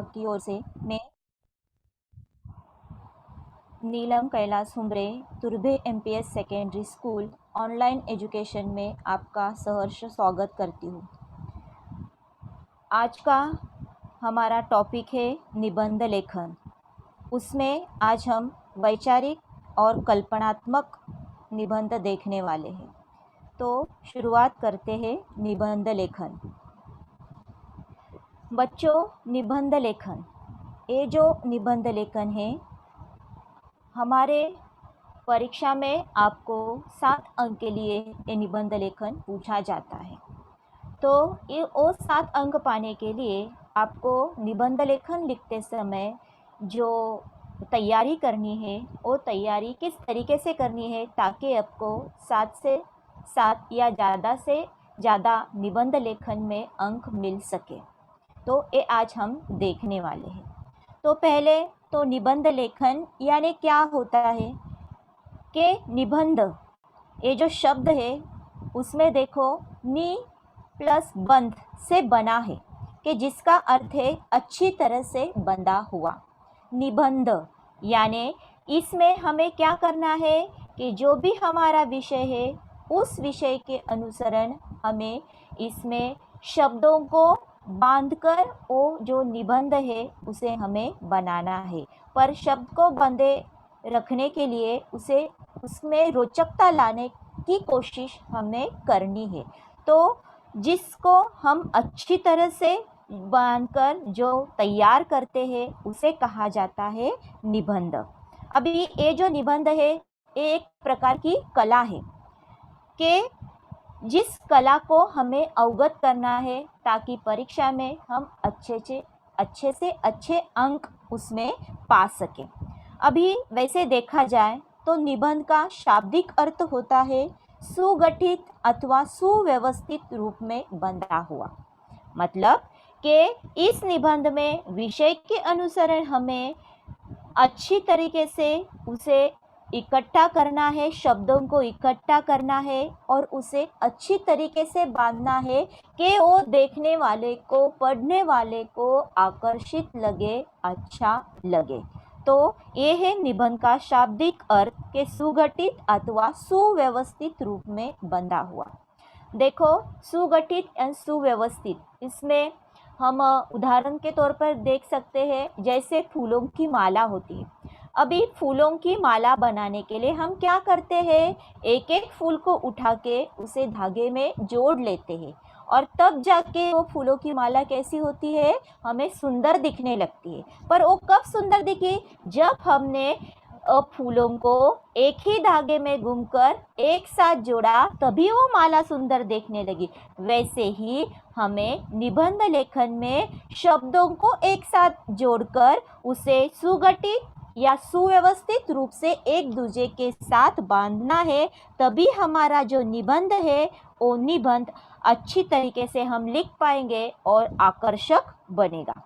की ओर से मैं Neelam Kailash Humre Turbhe MPS secondary school online education में आपका सहर्ष स्वागत करती हूँ। आज का हमारा टॉपिक है निबंध लेखन। उसमें आज हम वैचारिक और कल्पनात्मक निबंध देखने वाले हैं। तो शुरुआत करते हैं निबंध लेखन। बच्चों, निबंध लेखन, ये जो निबंध लेखन है हमारे परीक्षा में आपको 7 अंक के लिए ये निबंध लेखन पूछा जाता है। तो ये वो 7 अंक पाने के लिए आपको निबंध लेखन लिखते समय जो तैयारी करनी है वो तैयारी किस तरीके से करनी है ताकि आपको 7 से 7 या ज़्यादा से ज़्यादा निबंध लेखन में अंक मिल सके। तो ये आज हम देखने वाले हैं। तो पहले तो निबंध लेखन यानी क्या होता है कि निबंध, ये जो शब्द है उसमें देखो नि प्लस बंध से बना है कि जिसका अर्थ है अच्छी तरह से बंधा हुआ। निबंध यानी इसमें हमें क्या करना है कि जो भी हमारा विषय है उस विषय के अनुसरण हमें इसमें शब्दों को बांधकर वो जो निबंध है उसे हमें बनाना है। पर शब्द को बंधे रखने के लिए उसे उसमें रोचकता लाने की कोशिश हमें करनी है। तो जिसको हम अच्छी तरह से बांधकर जो तैयार करते हैं उसे कहा जाता है निबंध। अभी ये जो निबंध है ये एक प्रकार की कला है कि जिस कला को हमें अवगत करना है ताकि परीक्षा में हम अच्छे से अच्छे अंक उसमें पा सकें। अभी वैसे देखा जाए तो निबंध का शाब्दिक अर्थ होता है सुगठित अथवा सुव्यवस्थित रूप में बंधा हुआ। मतलब कि इस निबंध में विषय के अनुसार हमें अच्छी तरीके से उसे इकट्ठा करना है, शब्दों को इकट्ठा करना है और उसे अच्छी तरीके से बांधना है कि वो देखने वाले को, पढ़ने वाले को आकर्षित लगे, अच्छा लगे। तो ये है निबंध का शाब्दिक अर्थ के सुगठित अथवा सुव्यवस्थित रूप में बंधा हुआ। देखो सुगठित एवं सुव्यवस्थित, इसमें हम उदाहरण के तौर पर देख सकते हैं जैसे फूलों की माला होती है। अभी फूलों की माला बनाने के लिए हम क्या करते हैं, एक एक फूल को उठा के उसे धागे में जोड़ लेते हैं और तब जाके वो फूलों की माला कैसी होती है, हमें सुंदर दिखने लगती है। पर वो कब सुंदर दिखी, जब हमने फूलों को एक ही धागे में घूमकर एक साथ जोड़ा तभी वो माला सुंदर देखने लगी। वैसे ही हमें निबंध लेखन में शब्दों को एक साथ जोड़कर उसे सुगठित या सुव्यवस्थित रूप से एक दूसरे के साथ बांधना है, तभी हमारा जो निबंध है वो निबंध अच्छी तरीके से हम लिख पाएंगे और आकर्षक बनेगा।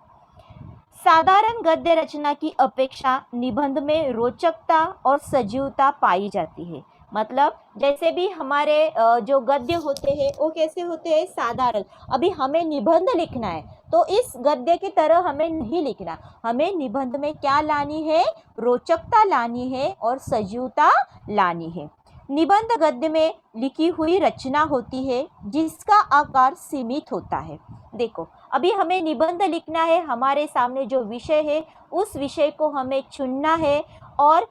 साधारण गद्य रचना की अपेक्षा निबंध में रोचकता और सजीवता पाई जाती है। मतलब जैसे भी हमारे जो गद्य होते हैं वो कैसे होते हैं, साधारण। अभी हमें निबंध लिखना है तो इस गद्य की तरह हमें नहीं लिखना, हमें निबंध में क्या लानी है, रोचकता लानी है और सजीवता लानी है। निबंध गद्य में लिखी हुई रचना होती है जिसका आकार सीमित होता है। देखो अभी हमें निबंध लिखना है, हमारे सामने जो विषय है उस विषय को हमें चुनना है और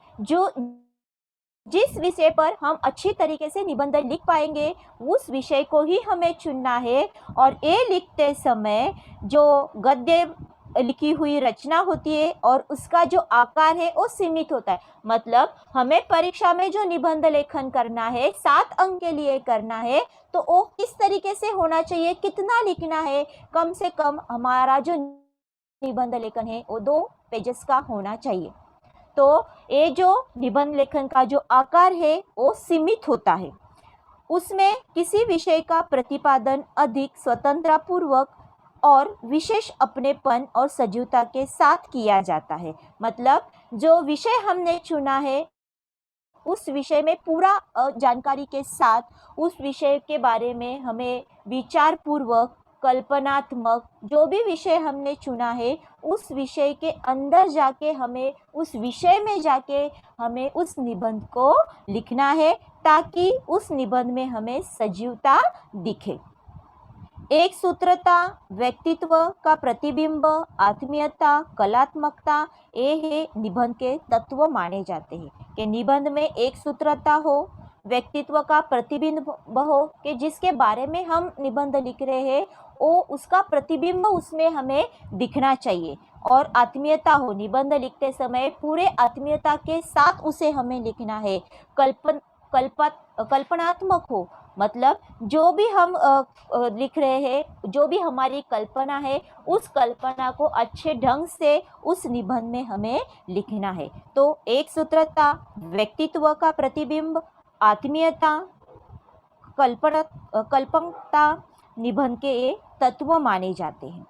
जिस विषय पर हम अच्छी तरीके से निबंध लिख पाएंगे उस विषय को ही हमें चुनना है। और ये लिखते समय जो गद्य लिखी हुई रचना होती है और उसका जो आकार है वो सीमित होता है। मतलब हमें परीक्षा में जो निबंध लेखन करना है 7 अंक के लिए करना है तो वो किस तरीके से होना चाहिए, कितना लिखना है, कम से कम हमारा जो निबंध लेखन है वो 2 पेजेस का होना चाहिए। तो ये जो निबंध लेखन का जो आकार है वो सीमित होता है। उसमें किसी विषय का प्रतिपादन अधिक स्वतंत्रतापूर्वक और विशेष अपनेपन और सजीवता के साथ किया जाता है। मतलब जो विषय हमने चुना है उस विषय में पूरा जानकारी के साथ उस विषय के बारे में हमें विचार पूर्वक कल्पनात्मक जो भी विषय हमने चुना है उस विषय के अंदर जाके हमें उस विषय में जाके हमें उस निबंध को लिखना है ताकि उस निबंध में हमें सजीवता दिखे। एक सूत्रता, व्यक्तित्व का प्रतिबिंब, आत्मीयता, कलात्मकता, ये है निबंध के तत्व माने जाते हैं। कि निबंध में एक सूत्रता हो, व्यक्तित्व का प्रतिबिंब हो कि जिसके बारे में हम निबंध लिख रहे हैं वो उसका प्रतिबिंब उसमें हमें दिखना चाहिए, और आत्मीयता हो, निबंध लिखते समय पूरे आत्मीयता के साथ उसे हमें लिखना है। कल्पनात्मक हो, मतलब जो भी हम लिख रहे हैं, जो भी हमारी कल्पना है उस कल्पना को अच्छे ढंग से उस निबंध में हमें लिखना है। तो एक सूत्रता, व्यक्तित्व का प्रतिबिंब, आत्मीयता, कल्पकता निबंध के ये तत्व माने जाते हैं।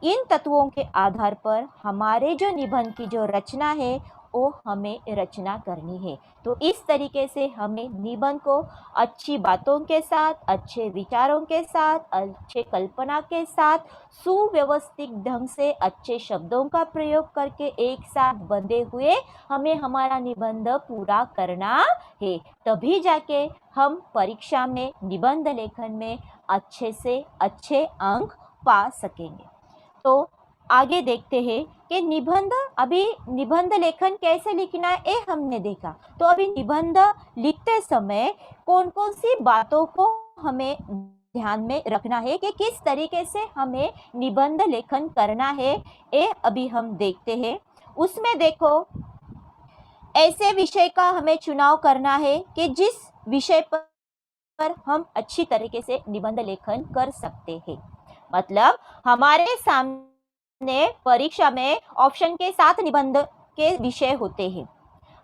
इन तत्वों के आधार पर हमारे जो निबंध की जो रचना है वो हमें रचना करनी है। तो इस तरीके से हमें निबंध को अच्छी बातों के साथ, अच्छे विचारों के साथ, अच्छे कल्पना के साथ, सुव्यवस्थित ढंग से अच्छे शब्दों का प्रयोग करके एक साथ बंधे हुए हमें हमारा निबंध पूरा करना है। तभी जाके हम परीक्षा में निबंध लेखन में अच्छे से अच्छे अंक पा सकेंगे। तो आगे देखते हैं कि निबंध लेखन कैसे लिखना है ये हमने देखा। तो अभी निबंध लिखते समय कौन कौन सी बातों को हमें ध्यान में रखना है कि किस तरीके से हमें निबंध लेखन करना है, ये अभी हम देखते हैं। उसमें देखो, ऐसे विषय का हमें चुनाव करना है कि जिस विषय पर हम अच्छी तरीके से निबंध लेखन कर सकते हैं। मतलब हमारे सामने परीक्षा में ऑप्शन के 7 निबंध के विषय होते हैं।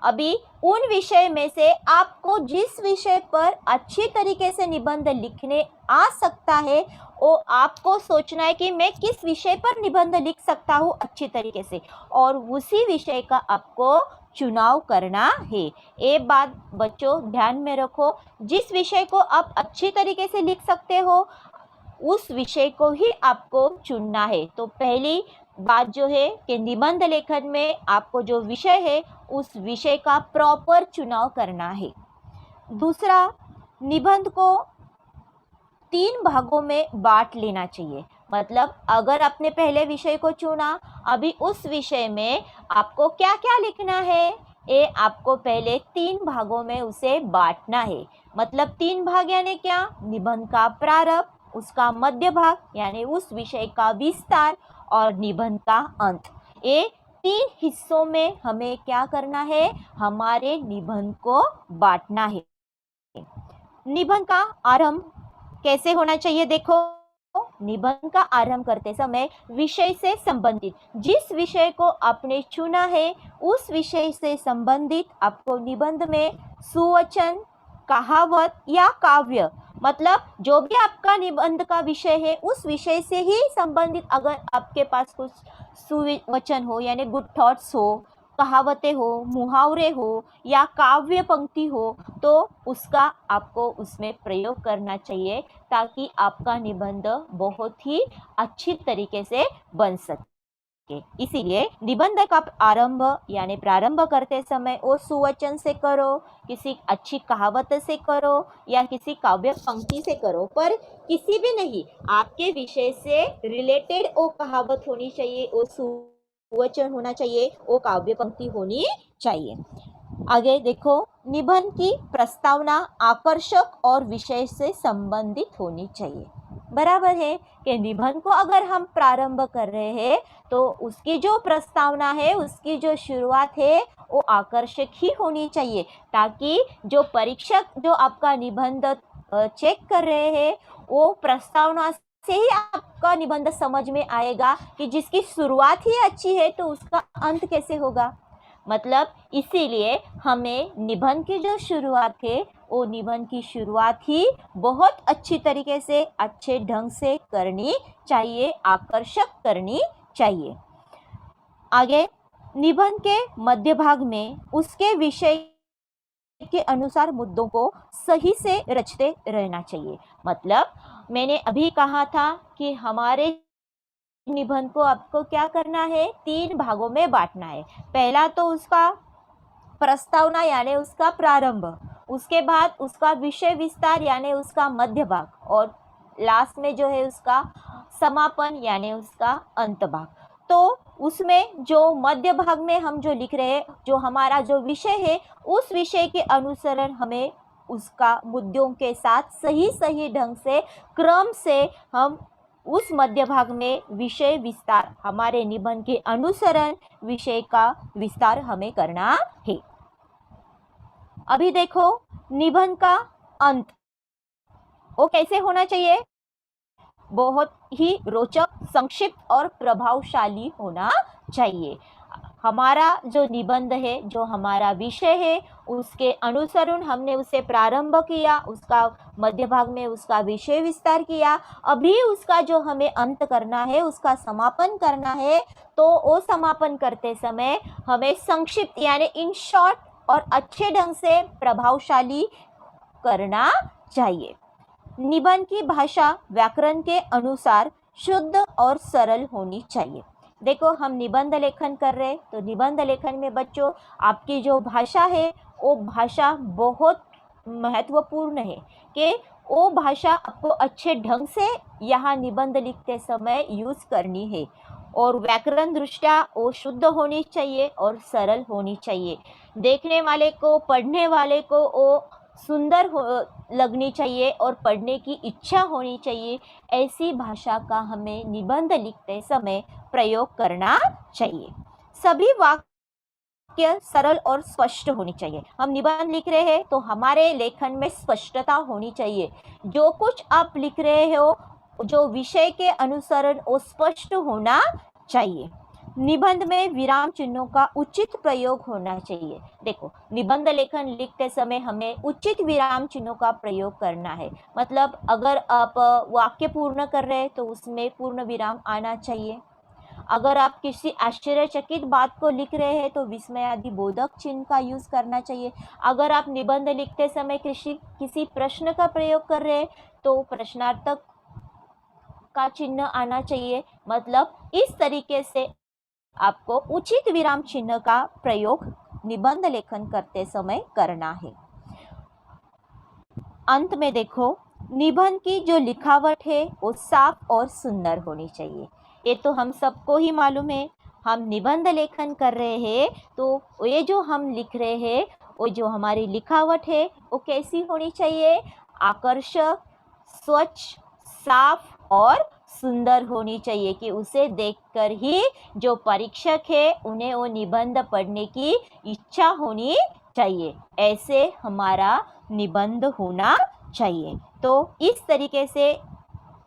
अभी उन विषय में से आपको जिस विषय पर अच्छी तरीके से निबंध लिखने आ सकता है वो आपको सोचना है कि मैं किस विषय पर निबंध लिख सकता हूँ अच्छी तरीके से, और उसी विषय का आपको चुनाव करना है। ये बात बच्चों ध्यान में रखो, जिस विषय को आप अच्छी तरीके से लिख सकते हो उस विषय को ही आपको चुनना है। तो पहली बात जो है कि निबंध लेखन में आपको जो विषय है उस विषय का प्रॉपर चुनाव करना है। दूसरा, निबंध को 3 भागों में बांट लेना चाहिए। मतलब अगर आपने पहले विषय को चुना, अभी उस विषय में आपको क्या क्या लिखना है ये आपको पहले 3 भागों में उसे बांटना है। मतलब 3 भाग यानी क्या? निबंध का प्रारंभ, उसका मध्य भाग यानी उस विषय का विस्तार, और निबंध का अंत। ये 3 हिस्सों में हमें क्या करना है? हमारे निबंध को बांटना है। निबंध का आरंभ कैसे होना चाहिए? देखो, निबंध का आरंभ करते समय विषय से संबंधित, जिस विषय को आपने चुना है उस विषय से संबंधित आपको निबंध में सुवचन, कहावत या काव्य, मतलब जो भी आपका निबंध का विषय है उस विषय से ही संबंधित, अगर आपके पास कुछ सुवचन हो यानी गुड थॉट्स हो, कहावतें हो, मुहावरे हो या काव्य पंक्ति हो, तो उसका आपको उसमें प्रयोग करना चाहिए ताकि आपका निबंध बहुत ही अच्छी तरीके से बन सके। इसीलिए निबंध का आरंभ यानी प्रारंभ करते समय वो सुवचन से करो, किसी अच्छी कहावत से करो या किसी काव्य पंक्ति से करो, पर किसी भी नहीं, आपके विषय से रिलेटेड वो कहावत होनी चाहिए, वो सुवचन होना चाहिए, वो काव्य पंक्ति होनी चाहिए। आगे देखो, निबंध की प्रस्तावना आकर्षक और विषय से संबंधित होनी चाहिए। बराबर है कि निबंध को अगर हम प्रारंभ कर रहे हैं तो उसकी जो प्रस्तावना है, उसकी जो शुरुआत है वो आकर्षक ही होनी चाहिए, ताकि जो परीक्षक जो आपका निबंध चेक कर रहे हैं वो प्रस्तावना से ही आपका निबंध समझ में आएगा कि जिसकी शुरुआत ही अच्छी है तो उसका अंत कैसे होगा। मतलब इसीलिए हमें निबंध की जो शुरुआत है वो निबंध की शुरुआत ही बहुत अच्छी तरीके से, अच्छे ढंग से करनी चाहिए, आकर्षक करनी चाहिए। आगे, निबंध के मध्य भाग में उसके विषय के अनुसार मुद्दों को सही से रचते रहना चाहिए। मतलब मैंने अभी कहा था कि हमारे निबंध को आपको क्या करना है, 3 भागों में बांटना है। पहला तो उसका प्रस्तावना यानी उसका प्रारंभ, उसके बाद उसका विषय विस्तार यानी उसका मध्य भाग, और लास्ट में जो है उसका समापन यानी उसका अंत भाग। तो उसमें जो मध्य भाग में हम जो लिख रहे हैं, जो हमारा जो विषय है, उस विषय के अनुसरण हमें उसका मुद्दों के साथ सही सही ढंग से क्रम से हम उस मध्य भाग में विषय विस्तार, हमारे निबंध के अनुसरण विषय का विस्तार हमें करना है। अभी देखो निबंध का अंत वो कैसे होना चाहिए, बहुत ही रोचक, संक्षिप्त और प्रभावशाली होना चाहिए। हमारा जो निबंध है, जो हमारा विषय है, उसके अनुसरण हमने उसे प्रारंभ किया, उसका मध्य भाग में उसका विषय विस्तार किया, अभी उसका जो हमें अंत करना है, उसका समापन करना है, तो वो समापन करते समय हमें संक्षिप्त यानी इन शॉर्ट और अच्छे ढंग से प्रभावशाली करना चाहिए। निबंध की भाषा व्याकरण के अनुसार शुद्ध और सरल होनी चाहिए। देखो हम निबंध लेखन कर रहे हैं, तो निबंध लेखन में बच्चों आपकी जो भाषा है वो भाषा बहुत महत्वपूर्ण है कि वो भाषा आपको अच्छे ढंग से यहाँ निबंध लिखते समय यूज़ करनी है, और व्याकरण दृष्टया वो शुद्ध होनी चाहिए और सरल होनी चाहिए। देखने वाले को, पढ़ने वाले को वो सुंदर लगनी चाहिए और पढ़ने की इच्छा होनी चाहिए। ऐसी भाषा का हमें निबंध लिखते समय प्रयोग करना चाहिए। सभी वाक्य सरल और स्पष्ट होनी चाहिए। हम निबंध लिख रहे हैं तो हमारे लेखन में स्पष्टता होनी चाहिए। जो कुछ आप लिख रहे हो, जो विषय के अनुसरण वो स्पष्ट होना चाहिए। निबंध में विराम चिन्हों का उचित प्रयोग होना चाहिए। देखो निबंध लेखन लिखते समय हमें उचित विराम चिन्हों का प्रयोग करना है। मतलब अगर आप वाक्य पूर्ण कर रहे हैं तो उसमें पूर्ण विराम आना चाहिए। अगर आप किसी आश्चर्यचकित बात को लिख रहे हैं तो विस्मयादि बोधक चिन्ह का यूज़ करना चाहिए। अगर आप निबंध लिखते समय किसी प्रश्न का प्रयोग कर रहे हैं तो प्रश्नार्थक का चिन्ह आना चाहिए। मतलब इस तरीके से आपको उचित विराम चिन्ह का प्रयोग निबंध लेखन करते समय करना है। अंत में देखो निबंध की जो लिखावट है वो साफ और सुंदर होनी चाहिए। ये तो हम सबको ही मालूम है। हम निबंध लेखन कर रहे हैं तो ये जो हम लिख रहे हैं, वो जो हमारी लिखावट है वो कैसी होनी चाहिए, आकर्षक, स्वच्छ, साफ और सुंदर होनी चाहिए कि उसे देखकर ही जो परीक्षक है उन्हें वो निबंध पढ़ने की इच्छा होनी चाहिए। ऐसे हमारा निबंध होना चाहिए। तो इस तरीके से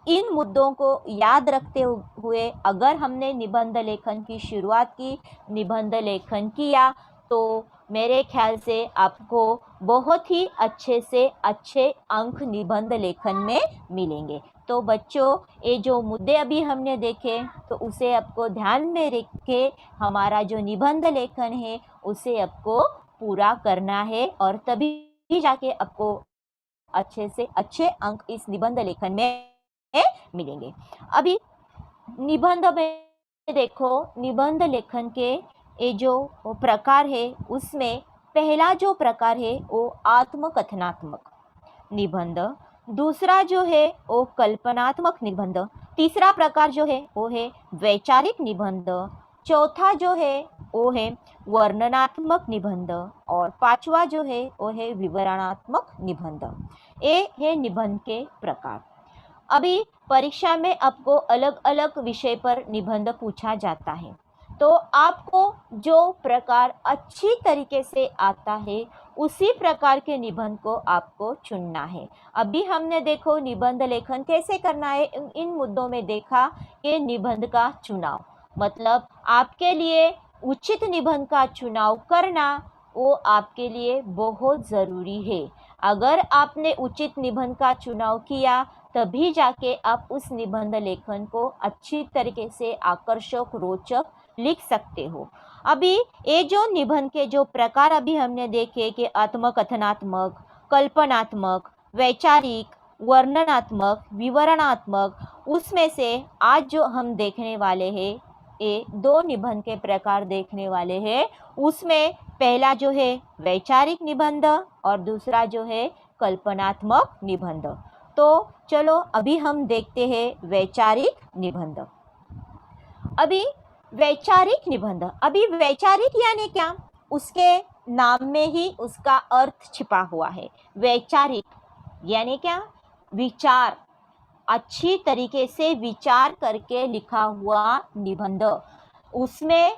इन मुद्दों को याद रखते हुए अगर हमने निबंध लेखन की शुरुआत की, निबंध लेखन किया, तो मेरे ख्याल से आपको बहुत ही अच्छे से अच्छे अंक निबंध लेखन में मिलेंगे। तो बच्चों ये जो मुद्दे अभी हमने देखे तो उसे आपको ध्यान में रख के हमारा जो निबंध लेखन है उसे आपको पूरा करना है, और तभी जाके आपको अच्छे से अच्छे अंक इस निबंध लेखन में मिलेंगे। अभी निबंध में देखो निबंध लेखन के ये जो प्रकार है उसमें पहला जो प्रकार है वो आत्मकथनात्मक निबंध, दूसरा जो है वो कल्पनात्मक निबंध, तीसरा प्रकार जो है वो है वैचारिक निबंध, चौथा जो है वो है वर्णनात्मक निबंध, और पांचवा जो है वो है विवरणात्मक निबंध। ये है निबंध के प्रकार। अभी परीक्षा में आपको अलग अलग विषय पर निबंध पूछा जाता है, तो आपको जो प्रकार अच्छी तरीके से आता है उसी प्रकार के निबंध को आपको चुनना है। अभी हमने देखो निबंध लेखन कैसे करना है, इन मुद्दों में देखा कि निबंध का चुनाव, मतलब आपके लिए उचित निबंध का चुनाव करना वो आपके लिए बहुत ज़रूरी है। अगर आपने उचित निबंध का चुनाव किया तभी जाके आप उस निबंध लेखन को अच्छी तरीके से आकर्षक, रोचक लिख सकते हो। अभी ये जो निबंध के जो प्रकार अभी हमने देखे कि आत्मकथनात्मक, कल्पनात्मक, वैचारिक, वर्णनात्मक, विवरणात्मक, उसमें से आज जो हम देखने वाले हैं, ये दो निबंध के प्रकार देखने वाले हैं। उसमें पहला जो है वैचारिक निबंध और दूसरा जो है कल्पनात्मक निबंध। तो चलो अभी हम देखते हैं वैचारिक निबंध। अभी वैचारिक निबंध, अभी वैचारिक यानी क्या, उसके नाम में ही उसका अर्थ छिपा हुआ है। वैचारिक यानी क्या, विचार, अच्छी तरीके से विचार करके लिखा हुआ निबंध, उसमें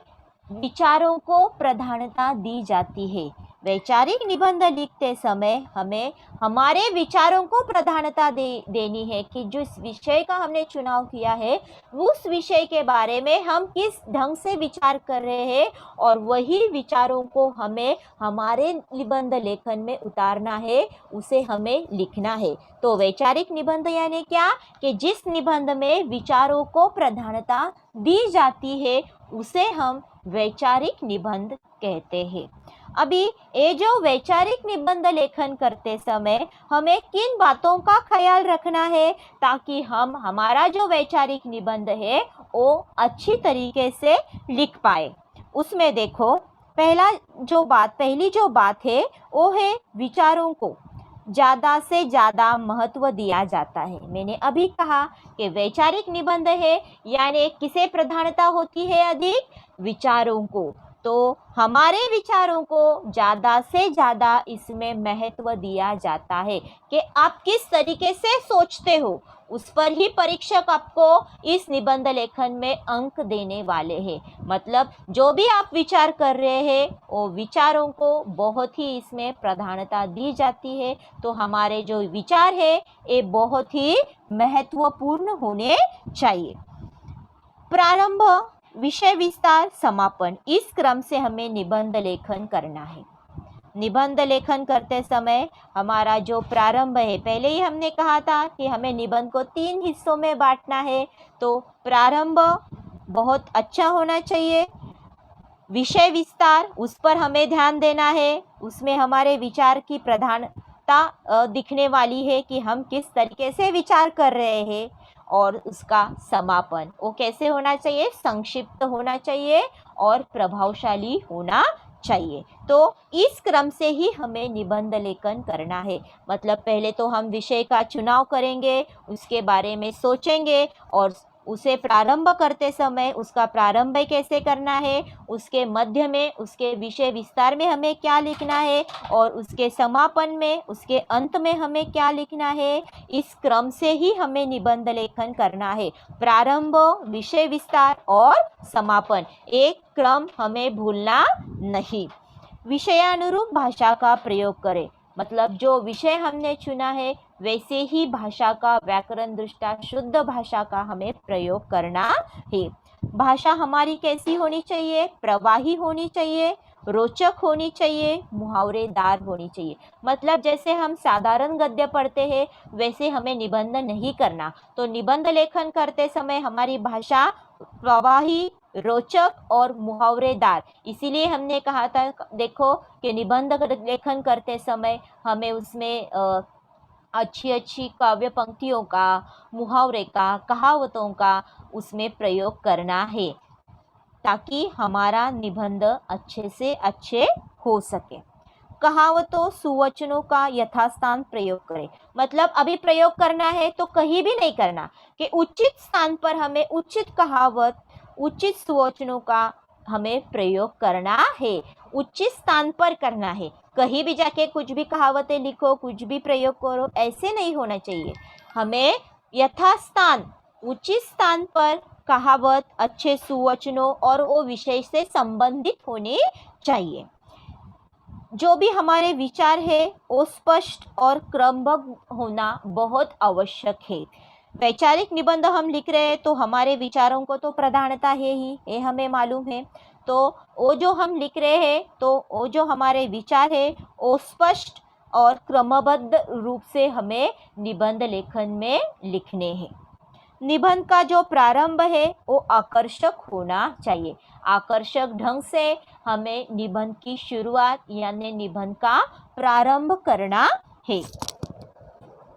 विचारों को प्रधानता दी जाती है। वैचारिक निबंध लिखते समय हमें हमारे विचारों को प्रधानता देनी है कि जिस विषय का हमने चुनाव किया है उस विषय के बारे में हम किस ढंग से विचार कर रहे हैं, और वही विचारों को हमें हमारे निबंध लेखन में उतारना है, उसे हमें लिखना है। तो वैचारिक निबंध यानी क्या, कि जिस निबंध में विचारों को प्रधानता दी जाती है उसे हम वैचारिक निबंध कहते हैं। अभी ये जो वैचारिक निबंध लेखन करते समय हमें किन बातों का ख्याल रखना है ताकि हम हमारा जो वैचारिक निबंध है वो अच्छी तरीके से लिख पाए। उसमें देखो, पहली जो बात है वो है विचारों को ज़्यादा से ज़्यादा महत्व दिया जाता है। मैंने अभी कहा कि वैचारिक निबंध है यानी किसे प्रधानता होती है अधिक, विचारों को। तो हमारे विचारों को ज़्यादा से ज़्यादा इसमें महत्व दिया जाता है कि आप किस तरीके से सोचते हो, उस पर ही परीक्षक आपको इस निबंध लेखन में अंक देने वाले हैं। मतलब जो भी आप विचार कर रहे हैं वो विचारों को बहुत ही इसमें प्रधानता दी जाती है। तो हमारे जो विचार है ये बहुत ही महत्वपूर्ण होने चाहिए। प्रारंभ, विषय विस्तार, समापन, इस क्रम से हमें निबंध लेखन करना है। निबंध लेखन करते समय हमारा जो प्रारंभ है, पहले ही हमने कहा था कि हमें निबंध को 3 हिस्सों में बांटना है। तो प्रारंभ बहुत अच्छा होना चाहिए। विषय विस्तार, उस पर हमें ध्यान देना है, उसमें हमारे विचार की प्रधानता दिखने वाली है कि हम किस तरीके से विचार कर रहे हैं। और उसका समापन वो कैसे होना चाहिए, संक्षिप्त होना चाहिए और प्रभावशाली होना चाहिए। तो इस क्रम से ही हमें निबंध लेखन करना है। मतलब पहले तो हम विषय का चुनाव करेंगे, उसके बारे में सोचेंगे और उसे प्रारंभ करते समय उसका प्रारंभ कैसे करना है, उसके मध्य में, उसके विषय विस्तार में हमें क्या लिखना है और उसके समापन में, उसके अंत में हमें क्या लिखना है। इस क्रम से ही हमें निबंध लेखन करना है। प्रारंभ, विषय विस्तार और समापन, एक क्रम हमें भूलना नहीं। विषयानुरूप भाषा का प्रयोग करें। मतलब जो विषय हमने चुना है वैसे ही भाषा का, व्याकरण दृष्टा शुद्ध भाषा का हमें प्रयोग करना है। भाषा हमारी कैसी होनी चाहिए, प्रवाही होनी चाहिए, रोचक होनी चाहिए, मुहावरेदार होनी चाहिए। मतलब जैसे हम साधारण गद्य पढ़ते हैं वैसे हमें निबंध नहीं करना। तो निबंध लेखन करते समय हमारी भाषा प्रवाही, रोचक और मुहावरेदार, इसीलिए हमने कहा था देखो कि निबंध लेखन करते समय हमें उसमें अच्छी अच्छी काव्य पंक्तियों का, मुहावरे का, कहावतों का उसमें प्रयोग करना है ताकि हमारा निबंध अच्छे से अच्छे हो सके। कहावतों, सुवचनों का यथास्थान प्रयोग करें। मतलब अभी प्रयोग करना है तो कहीं भी नहीं करना, कि उचित स्थान पर हमें उचित कहावत, उचित सुवचनों का हमें प्रयोग करना है। उचित स्थान पर करना है, कहीं भी जाके कुछ भी कहावतें लिखो, कुछ भी प्रयोग करो, ऐसे नहीं होना चाहिए। हमें यथास्थान, उचित स्थान पर कहावत, अच्छे सुवचनों और वो विषय से संबंधित होने चाहिए। जो भी हमारे विचार है वो स्पष्ट और क्रमबद्ध होना बहुत आवश्यक है। वैचारिक निबंध हम लिख रहे हैं तो हमारे विचारों को तो प्रधानता है ही, ये हमें मालूम है। तो वो जो हम लिख रहे हैं तो वो जो हमारे विचार है वो स्पष्ट और क्रमबद्ध रूप से हमें निबंध लेखन में लिखने हैं। निबंध का जो प्रारंभ है वो आकर्षक होना चाहिए। आकर्षक ढंग से हमें निबंध की शुरुआत यानी निबंध का प्रारंभ करना है।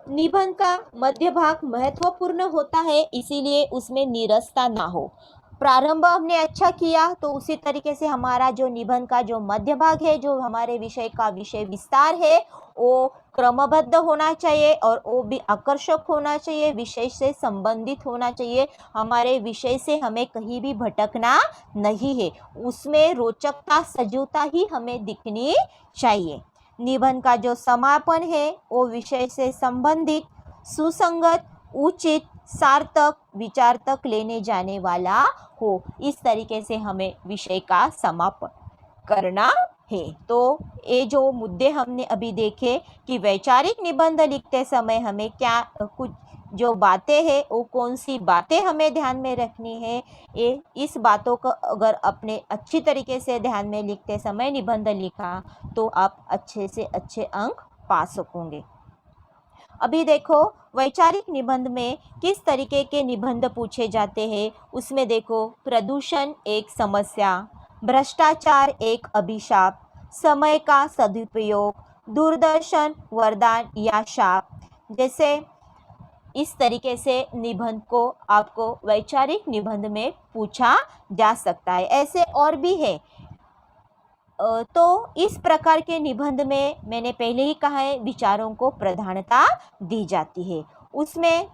निबंध का मध्य भाग महत्वपूर्ण होता है, इसीलिए उसमें नीरसता ना हो। प्रारंभ हमने अच्छा किया तो उसी तरीके से हमारा जो निबंध का जो मध्य भाग है, जो हमारे विषय का विषय विस्तार है, वो क्रमबद्ध होना चाहिए और वो भी आकर्षक होना चाहिए, विषय से संबंधित होना चाहिए। हमारे विषय से हमें कहीं भी भटकना नहीं है, उसमें रोचकता सजीवता ही हमें दिखनी चाहिए। निबंध का जो समापन है वो विषय से संबंधित, सुसंगत, उचित, सार्थक, विचार तक लेने जाने वाला हो। इस तरीके से हमें विषय का समापन करना है। तो ये जो मुद्दे हमने अभी देखे कि वैचारिक निबंध लिखते समय हमें क्या कुछ जो बातें हैं वो कौन सी बातें हमें ध्यान में रखनी है, ये इस बातों को अगर अपने अच्छी तरीके से ध्यान में लिखते समय निबंध लिखा तो आप अच्छे से अच्छे अंक पा सकोगे। अभी देखो वैचारिक निबंध में किस तरीके के निबंध पूछे जाते हैं। उसमें देखो प्रदूषण एक समस्या, भ्रष्टाचार एक अभिशाप, समय का सदुपयोग, दूरदर्शन वरदान या शाप, जैसे इस तरीके से निबंध को आपको वैचारिक निबंध में पूछा जा सकता है। ऐसे और भी है। तो इस प्रकार के निबंध में मैंने पहले ही कहा है विचारों को प्रधानता दी जाती है। उसमें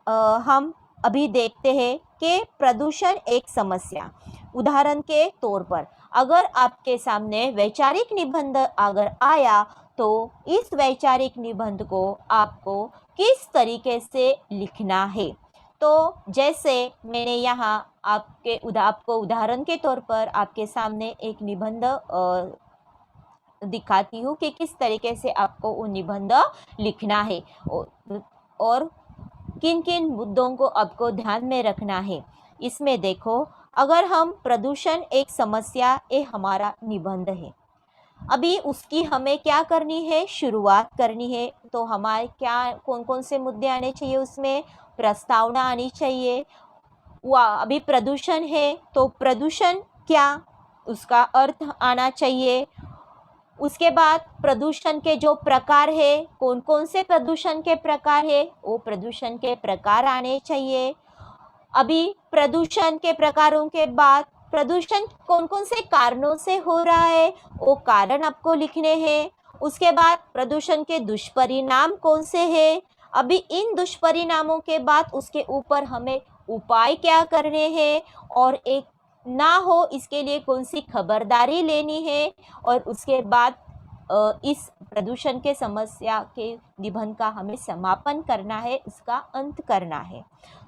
हम अभी देखते हैं कि प्रदूषण एक समस्या। उदाहरण के तौर पर अगर आपके सामने वैचारिक निबंध अगर आया तो इस वैचारिक निबंध को आपको किस तरीके से लिखना है। तो जैसे मैंने यहाँ आपको उदाहरण के तौर पर आपके सामने एक निबंध दिखाती हूँ कि किस तरीके से आपको वो निबंध लिखना है और किन किन मुद्दों को आपको ध्यान में रखना है। इसमें देखो, अगर हम प्रदूषण एक समस्या ये हमारा निबंध है, अभी उसकी हमें क्या करनी है, शुरुआत करनी है। तो हमारे क्या कौन कौन से मुद्दे आने चाहिए, उसमें प्रस्तावना आनी चाहिए। अभी प्रदूषण है तो प्रदूषण क्या, उसका अर्थ आना चाहिए। उसके बाद प्रदूषण के जो प्रकार है, कौन कौन से प्रदूषण के प्रकार है, वो प्रदूषण के प्रकार आने चाहिए। अभी प्रदूषण के प्रकारों के बाद प्रदूषण कौन कौन से कारणों से हो रहा है, वो कारण आपको लिखने हैं। उसके बाद प्रदूषण के दुष्परिणाम कौन से हैं। अभी इन दुष्परिणामों के बाद उसके ऊपर हमें उपाय क्या करने हैं और एक ना हो इसके लिए कौन सी खबरदारी लेनी है। और उसके बाद इस प्रदूषण के समस्या के निबंध का हमें समापन करना है, उसका अंत करना है।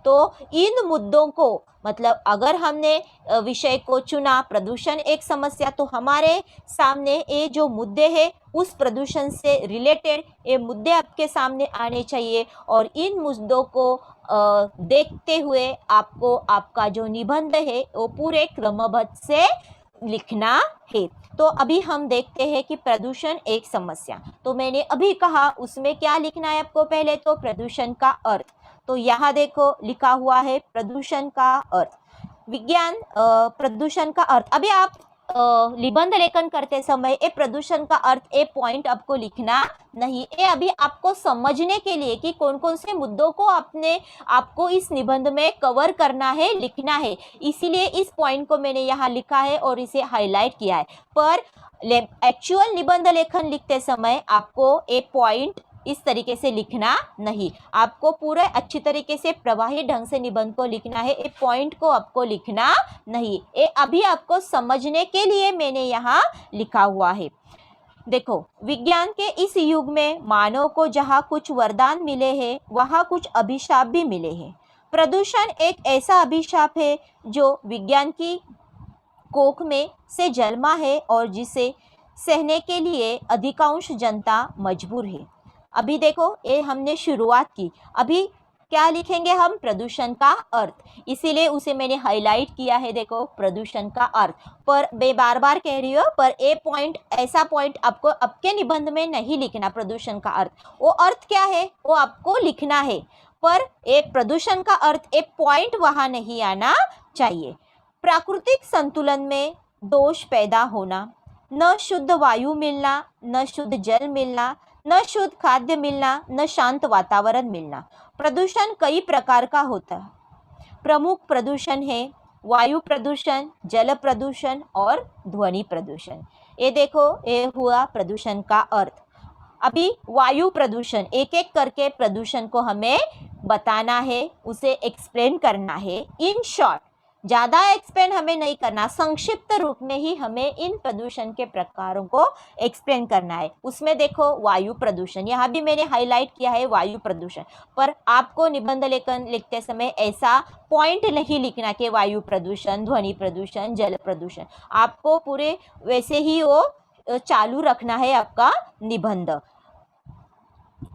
तो इन मुद्दों को मतलब अगर हमने विषय को चुना प्रदूषण एक समस्या, तो हमारे सामने ये जो मुद्दे हैं उस प्रदूषण से रिलेटेड ये मुद्दे आपके सामने आने चाहिए और इन मुद्दों को देखते हुए आपको आपका जो निबंध है वो पूरे क्रमबद्ध से लिखना है। तो अभी हम देखते हैं कि प्रदूषण एक समस्या, तो मैंने अभी कहा उसमें क्या लिखना है आपको। पहले तो प्रदूषण का अर्थ, तो यहाँ देखो लिखा हुआ है प्रदूषण का अर्थ। विज्ञान प्रदूषण का अर्थ, अभी आप निबंध लेखन करते समय ये प्रदूषण का अर्थ ये पॉइंट आपको लिखना नहीं, ये अभी आपको समझने के लिए कि कौन कौन से मुद्दों को आपको इस निबंध में कवर करना है, लिखना है, इसीलिए इस पॉइंट को मैंने यहाँ लिखा है और इसे हाईलाइट किया है। पर एक्चुअल निबंध लेखन लिखते समय आपको ये पॉइंट इस तरीके से लिखना नहीं, आपको पूरे अच्छी तरीके से प्रवाही ढंग से निबंध को लिखना है, ये पॉइंट को आपको लिखना नहीं। ये अभी आपको समझने के लिए मैंने यहाँ लिखा हुआ है। देखो, विज्ञान के इस युग में मानव को जहाँ कुछ वरदान मिले हैं वहाँ कुछ अभिशाप भी मिले हैं। प्रदूषण एक ऐसा अभिशाप है जो विज्ञान की कोख में से जन्मा है और जिसे सहने के लिए अधिकांश जनता मजबूर है। अभी देखो ये हमने शुरुआत की, अभी क्या लिखेंगे हम, प्रदूषण का अर्थ, इसीलिए उसे मैंने हाईलाइट किया है। देखो प्रदूषण का अर्थ, पर मैं बार बार कह रही हूँ पर ये पॉइंट ऐसा पॉइंट आपको आपके निबंध में नहीं लिखना। प्रदूषण का अर्थ, वो अर्थ क्या है वो आपको लिखना है, पर एक प्रदूषण का अर्थ एक पॉइंट वहाँ नहीं आना चाहिए। प्राकृतिक संतुलन में दोष पैदा होना, न शुद्ध वायु मिलना, न शुद्ध जल मिलना, न शुद्ध खाद्य मिलना, न शांत वातावरण मिलना। प्रदूषण कई प्रकार का होता है। प्रमुख प्रदूषण है वायु प्रदूषण, जल प्रदूषण और ध्वनि प्रदूषण। ये देखो, ये हुआ प्रदूषण का अर्थ। अभी वायु प्रदूषण, एक एक करके प्रदूषण को हमें बताना है, उसे एक्सप्लेन करना है। इन शॉर्ट, ज़्यादा एक्सप्लेन हमें नहीं करना, संक्षिप्त रूप में ही हमें इन प्रदूषण के प्रकारों को एक्सप्लेन करना है। उसमें देखो वायु प्रदूषण, यहाँ भी मैंने हाईलाइट किया है वायु प्रदूषण, पर आपको निबंध लेखन लिखते समय ऐसा पॉइंट नहीं लिखना कि वायु प्रदूषण, ध्वनि प्रदूषण, जल प्रदूषण। आपको पूरे वैसे ही वो चालू रखना है आपका निबंध।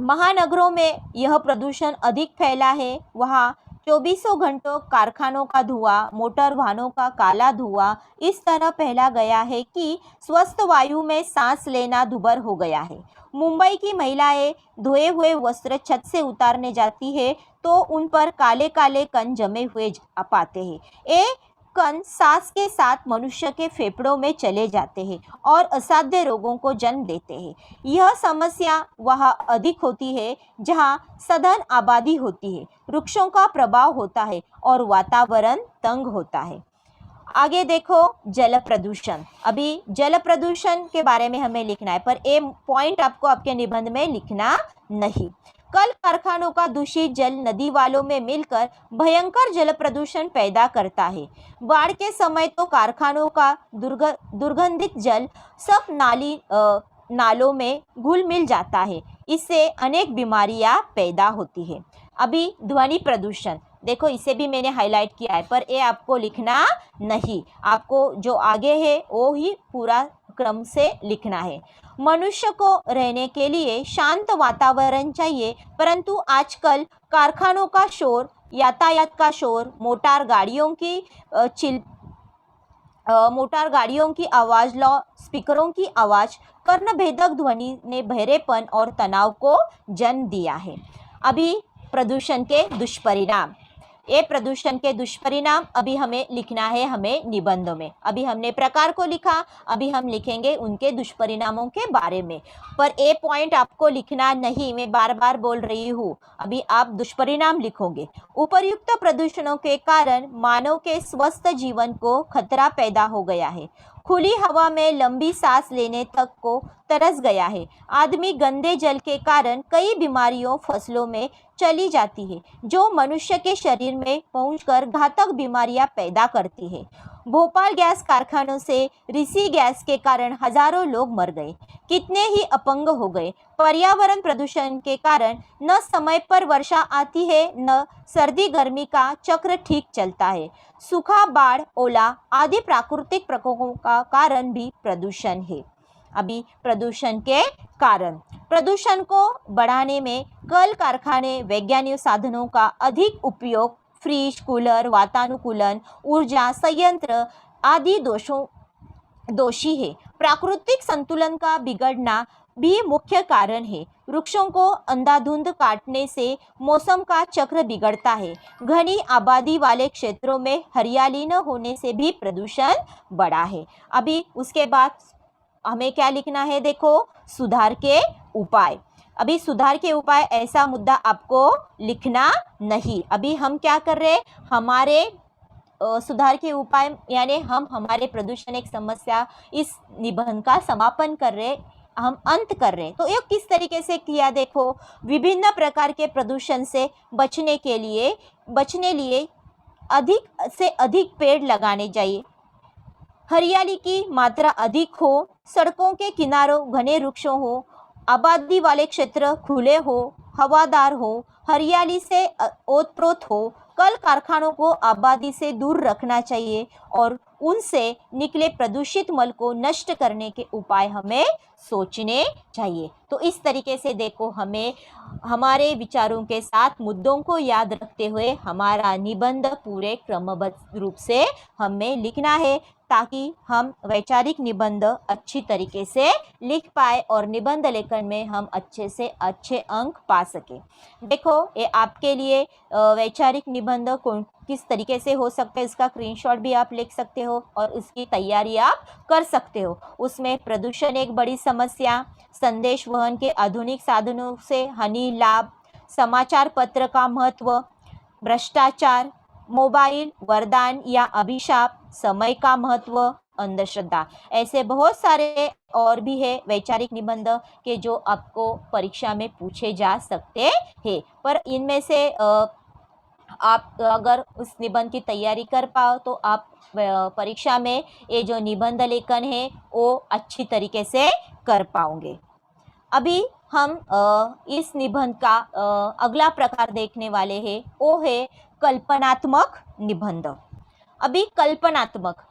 महानगरों में यह प्रदूषण अधिक फैला है। वहाँ चौबीसों घंटों कारखानों का धुआं, मोटर वाहनों का काला धुआं इस तरह फैला गया है कि स्वस्थ वायु में सांस लेना दुभर हो गया है। मुंबई की महिलाएं धोए हुए वस्त्र छत से उतारने जाती है तो उन पर काले काले कण जमे हुए पाते हैं। ये कण सांस के साथ मनुष्य के फेफड़ों में चले जाते हैं और असाध्य रोगों को जन्म देते हैं। यह समस्या वहाँ अधिक होती है जहाँ सघन आबादी होती है, वृक्षों का प्रभाव होता है और वातावरण तंग होता है। आगे देखो जल प्रदूषण। अभी जल प्रदूषण के बारे में हमें लिखना है, पर ये पॉइंट आपको आपके निबंध में लिखना नहीं। कल कारखानों का दूषित जल नदी वालों में मिलकर भयंकर जल प्रदूषण पैदा करता है। बाढ़ के समय तो कारखानों का दुर्गंधित जल सब नालों में घुल मिल जाता है। इससे अनेक बीमारियां पैदा होती है। अभी ध्वनि प्रदूषण देखो, इसे भी मैंने हाईलाइट किया है, पर ये आपको लिखना नहीं, आपको जो आगे है वो ही पूरा क्रम से लिखना है। मनुष्य को रहने के लिए शांत वातावरण चाहिए, परंतु आजकल कारखानों का शोर, यातायात का शोर, मोटार गाड़ियों की आवाज़, स्पीकरों की आवाज़, कर्णभेदक ध्वनि ने बहरेपन और तनाव को जन्म दिया है। अभी प्रदूषण के दुष्परिणाम, ये प्रदूषण के दुष्परिणाम अभी हमें लिखना है हमें निबंधों में। अभी हमने प्रकार को लिखा, अभी हम लिखेंगे उनके दुष्परिणामों के बारे में, पर ये पॉइंट आपको लिखना नहीं, मैं बार बार बोल रही हूँ। अभी आप दुष्परिणाम लिखोगे। उपर्युक्त प्रदूषणों के कारण मानव के स्वस्थ जीवन को खतरा पैदा हो गया है। खुली हवा में लंबी सांस लेने तक को तरस गया है। आदमी गंदे जल के कारण कई बीमारियों फसलों में चली जाती है, जो मनुष्य के शरीर में पहुंचकर घातक बीमारियां पैदा करती है। भोपाल गैस कारखानों से ऋषि गैस के कारण हजारों लोग मर गए, कितने ही अपंग हो गए। पर्यावरण प्रदूषण के कारण न समय पर वर्षा आती है, न सर्दी गर्मी का चक्र ठीक चलता है। सूखा, बाढ़, ओला आदि प्राकृतिक प्रकोपों का कारण भी प्रदूषण है। अभी प्रदूषण के कारण, प्रदूषण को बढ़ाने में कल कारखाने, वैज्ञानिक साधनों का अधिक उपयोग, फ्रिज, कूलर, वातानुकूलन, ऊर्जा संयंत्र आदि दोषी है। प्राकृतिक संतुलन का बिगड़ना भी मुख्य कारण है। वृक्षों को अंधाधुंध काटने से मौसम का चक्र बिगड़ता है। घनी आबादी वाले क्षेत्रों में हरियाली न होने से भी प्रदूषण बढ़ा है। अभी उसके बाद हमें क्या लिखना है, देखो सुधार के उपाय। अभी सुधार के उपाय ऐसा मुद्दा आपको लिखना नहीं। अभी हम क्या कर रहे हैं, हमारे सुधार के उपाय यानी हम हमारे प्रदूषण एक समस्या इस निबंध का समापन कर रहे, हम अंत कर रहे हैं। तो ये किस तरीके से किया, देखो विभिन्न प्रकार के प्रदूषण से बचने लिए अधिक से अधिक पेड़ लगाने चाहिए। हरियाली की मात्रा अधिक हो, सड़कों के किनारों घने वृक्षों हो, आबादी वाले क्षेत्र खुले हो, हवादार हो, हरियाली से ओतप्रोत हो। कल कारखानों को आबादी से दूर रखना चाहिए और उनसे निकले प्रदूषित मल को नष्ट करने के उपाय हमें सोचने चाहिए। तो इस तरीके से देखो, हमें हमारे विचारों के साथ मुद्दों को याद रखते हुए हमारा निबंध पूरे क्रमबद्ध रूप से हमें लिखना है, ताकि हम वैचारिक निबंध अच्छी तरीके से लिख पाए और निबंध लेखन में हम अच्छे से अच्छे अंक पा सके। देखो ये आपके लिए वैचारिक निबंध किस तरीके से हो सकता है, इसका स्क्रीनशॉट भी आप लिख सकते हो और उसकी तैयारी आप कर सकते हो। उसमें प्रदूषण एक बड़ी समस्या, संदेश वहन के आधुनिक साधनों से हानि लाभ, समाचार पत्र का महत्व, भ्रष्टाचार, मोबाइल वरदान या अभिशाप, समय का महत्व, अंधश्रद्धा, ऐसे बहुत सारे और भी है वैचारिक निबंध के जो आपको परीक्षा में पूछे जा सकते हैं। पर इनमें से आप अगर उस निबंध की तैयारी कर पाओ तो आप परीक्षा में ये जो निबंध लेखन है वो अच्छी तरीके से कर पाओगे। अभी हम इस निबंध का अगला प्रकार देखने वाले हैं, वो है कल्पनात्मक निबंध। अभी कल्पनात्मक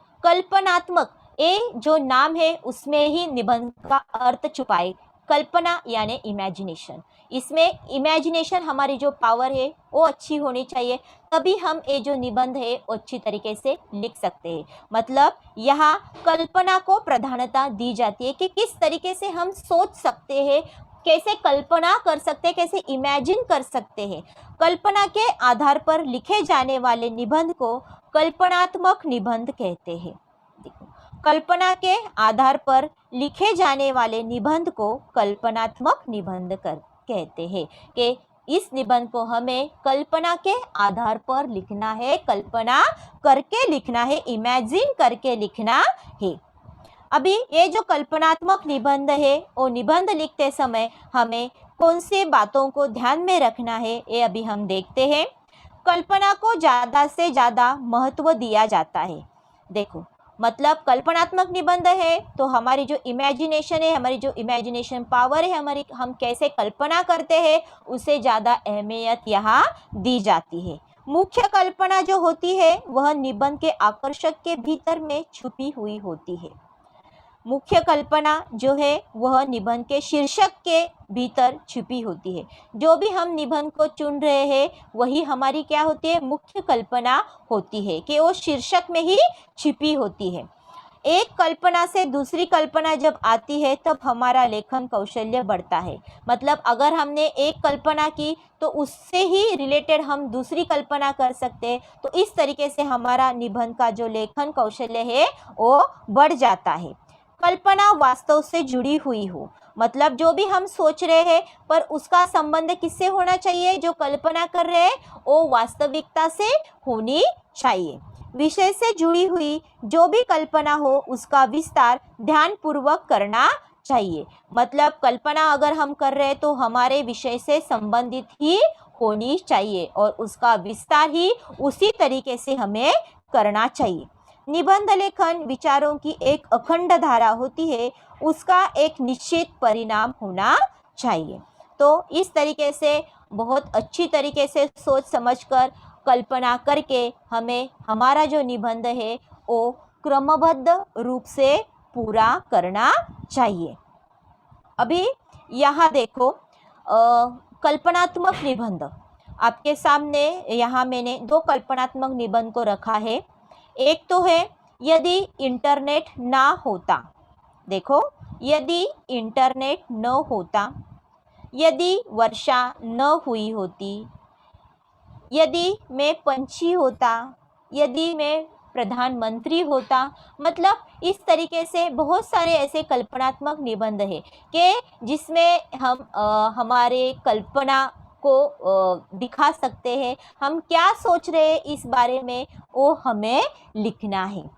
ये जो नाम है उसमें ही निबंध का अर्थ छुपाए। कल्पना यानी इमेजिनेशन, इसमें इमेजिनेशन हमारी जो पावर है वो अच्छी होनी चाहिए, तभी हम ये जो निबंध है वो अच्छी तरीके से लिख सकते हैं। मतलब यहाँ कल्पना को प्रधानता दी जाती है कि किस तरीके से हम सोच सकते हैं, कैसे कल्पना कर सकते हैं, कैसे इमेजिन कर सकते हैं। कल्पना के आधार पर लिखे जाने वाले निबंध को कल्पनात्मक निबंध कहते हैं। देखो, कल्पना के आधार पर लिखे जाने वाले निबंध को कल्पनात्मक निबंध कहते हैं कि इस निबंध को हमें कल्पना के आधार पर लिखना है, कल्पना करके लिखना है, इमेजिन करके लिखना है। अभी ये जो कल्पनात्मक निबंध है वो निबंध लिखते समय हमें कौन सी बातों को ध्यान में रखना है ये अभी हम देखते हैं। कल्पना को ज़्यादा से ज़्यादा महत्व दिया जाता है। देखो मतलब कल्पनात्मक निबंध है तो हमारी जो इमेजिनेशन है, हमारी जो इमेजिनेशन पावर है, हमारी हम कैसे कल्पना करते हैं उसे ज़्यादा अहमियत यहाँ दी जाती है। मुख्य कल्पना जो होती है वह निबंध के आकर्षक के भीतर में छुपी हुई होती है। मुख्य कल्पना जो है वह निबंध के शीर्षक के भीतर छुपी होती है। जो भी हम निबंध को चुन रहे हैं वही हमारी क्या होती है, मुख्य कल्पना होती है कि वो शीर्षक में ही छिपी होती है। एक कल्पना से दूसरी कल्पना जब आती है तब हमारा लेखन कौशल्य बढ़ता है। मतलब अगर हमने एक कल्पना की तो उससे ही रिलेटेड हम दूसरी कल्पना कर सकते हैं, तो इस तरीके से हमारा निबंध का जो लेखन कौशल्य है वो बढ़ जाता है। कल्पना वास्तव से जुड़ी हुई हो, मतलब जो भी हम सोच रहे हैं पर उसका संबंध किससे होना चाहिए, जो कल्पना कर रहे हैं वो वास्तविकता से होनी चाहिए। विषय से जुड़ी हुई जो भी कल्पना हो उसका विस्तार ध्यानपूर्वक करना चाहिए। मतलब कल्पना अगर हम कर रहे हैं तो हमारे विषय से संबंधित ही होनी चाहिए और उसका विस्तार ही उसी तरीके से हमें करना चाहिए। निबंध लेखन विचारों की एक अखंड धारा होती है, उसका एक निश्चित परिणाम होना चाहिए। तो इस तरीके से बहुत अच्छी तरीके से सोच समझकर कल्पना करके हमें हमारा जो निबंध है वो क्रमबद्ध रूप से पूरा करना चाहिए। अभी यहाँ देखो कल्पनात्मक निबंध आपके सामने, यहाँ मैंने दो कल्पनात्मक निबंध को रखा है। एक तो है यदि इंटरनेट ना होता। देखो यदि इंटरनेट न होता, यदि वर्षा न हुई होती, यदि मैं पंछी होता, यदि मैं प्रधानमंत्री होता। मतलब इस तरीके से बहुत सारे ऐसे कल्पनात्मक निबंध है कि जिसमें हम हमारे कल्पना को दिखा सकते हैं, हम क्या सोच रहे हैं इस बारे में वो हमें लिखना है।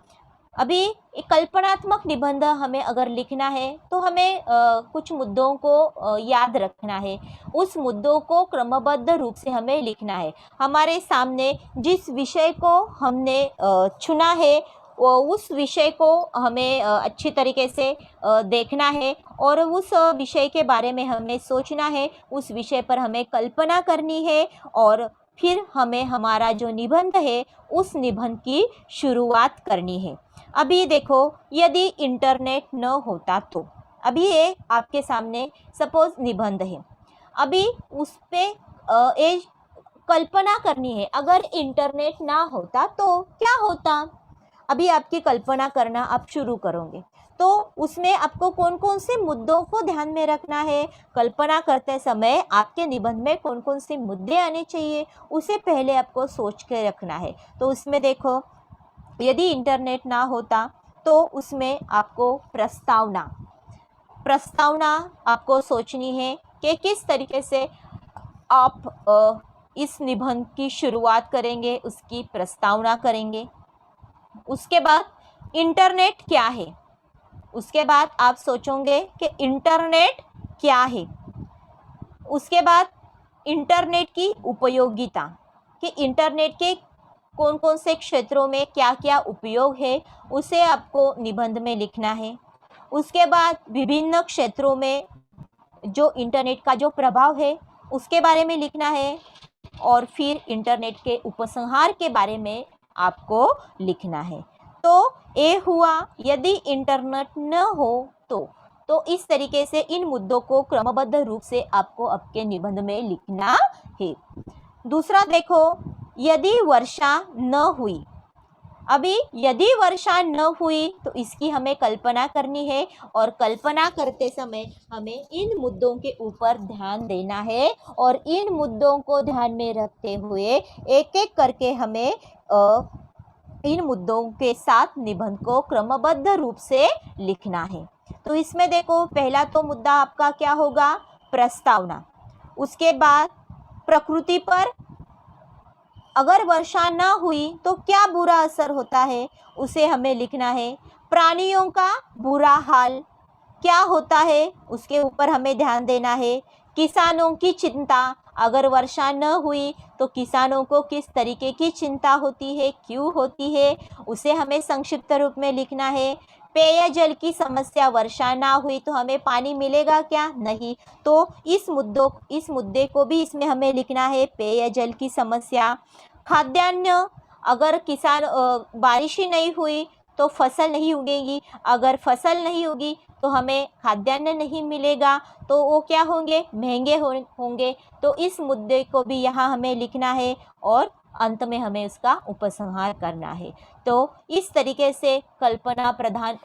अभी एक कल्पनात्मक निबंध हमें अगर लिखना है तो हमें कुछ मुद्दों को याद रखना है, उस मुद्दों को क्रमबद्ध रूप से हमें लिखना है। हमारे सामने जिस विषय को हमने चुना है वो उस विषय को हमें अच्छी तरीके से देखना है और उस विषय के बारे में हमें सोचना है, उस विषय पर हमें कल्पना करनी है और फिर हमें हमारा जो निबंध है उस निबंध की शुरुआत करनी है। अभी देखो यदि इंटरनेट न होता तो, अभी ये आपके सामने सपोज निबंध है, अभी उस पर कल्पना करनी है अगर इंटरनेट ना होता तो क्या होता। अभी आपकी कल्पना करना आप शुरू करोगे तो उसमें आपको कौन कौन से मुद्दों को ध्यान में रखना है, कल्पना करते समय आपके निबंध में कौन कौन से मुद्दे आने चाहिए, उसे पहले आपको सोच के रखना है। तो उसमें देखो, यदि इंटरनेट ना होता तो उसमें आपको प्रस्तावना आपको सोचनी है कि किस तरीके से आप इस निबंध की शुरुआत करेंगे, उसकी प्रस्तावना करेंगे। उसके बाद इंटरनेट क्या है, उसके बाद आप सोचोगे कि इंटरनेट क्या है। उसके बाद इंटरनेट की उपयोगिता, कि इंटरनेट के कौन कौन से क्षेत्रों में क्या क्या उपयोग है, उसे आपको निबंध में लिखना है। उसके बाद विभिन्न क्षेत्रों में जो इंटरनेट का जो प्रभाव है उसके बारे में लिखना है। और फिर इंटरनेट के उपसंहार के बारे में आपको लिखना है। तो ये हुआ यदि इंटरनेट न हो तो इस तरीके से इन मुद्दों को क्रमबद्ध रूप से आपको आपके निबंध में लिखना है। दूसरा देखो, यदि वर्षा न हुई। अभी यदि वर्षा न हुई तो इसकी हमें कल्पना करनी है, और कल्पना करते समय हमें इन मुद्दों के ऊपर ध्यान देना है, और इन मुद्दों को ध्यान में रखते हुए एक एक करके हमें इन मुद्दों के साथ निबंध को क्रमबद्ध रूप से लिखना है। तो इसमें देखो, पहला तो मुद्दा आपका क्या होगा, प्रस्तावना। उसके बाद प्रकृति पर अगर वर्षा न हुई तो क्या बुरा असर होता है, उसे हमें लिखना है। प्राणियों का बुरा हाल क्या होता है, उसके ऊपर हमें ध्यान देना है। किसानों की चिंता, अगर वर्षा न हुई तो किसानों को किस तरीके की चिंता होती है, क्यों होती है, उसे हमें संक्षिप्त रूप में लिखना है। पेयजल की समस्या, वर्षा ना हुई तो हमें पानी मिलेगा क्या, नहीं, तो इस मुद्दे को भी इसमें हमें लिखना है, पेयजल की समस्या। खाद्यान्न, अगर बारिश ही नहीं हुई तो फसल नहीं उगेगी, अगर फसल नहीं उगी तो हमें खाद्यान्न नहीं मिलेगा, तो वो क्या होंगे, महंगे होंगे। तो इस मुद्दे को भी यहाँ हमें लिखना है, और अंत में हमें उसका उपसंहार करना है। तो इस तरीके से कल्पना प्रधान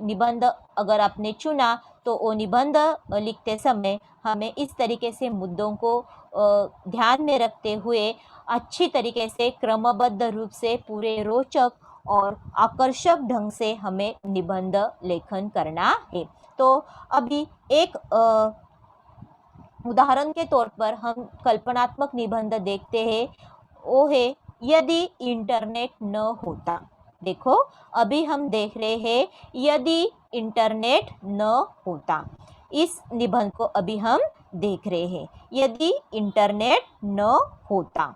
निबंध अगर आपने चुना तो वो निबंध लिखते समय हमें इस तरीके से मुद्दों को ध्यान में रखते हुए अच्छी तरीके से क्रमबद्ध रूप से पूरे रोचक और आकर्षक ढंग से हमें निबंध लेखन करना है। तो अभी एक उदाहरण के तौर पर हम कल्पनात्मक निबंध देखते हैं, वो है यदि इंटरनेट न होता। देखो, अभी हम देख रहे हैं यदि इंटरनेट न होता, इस निबंध को अभी हम देख रहे हैं, यदि इंटरनेट न होता।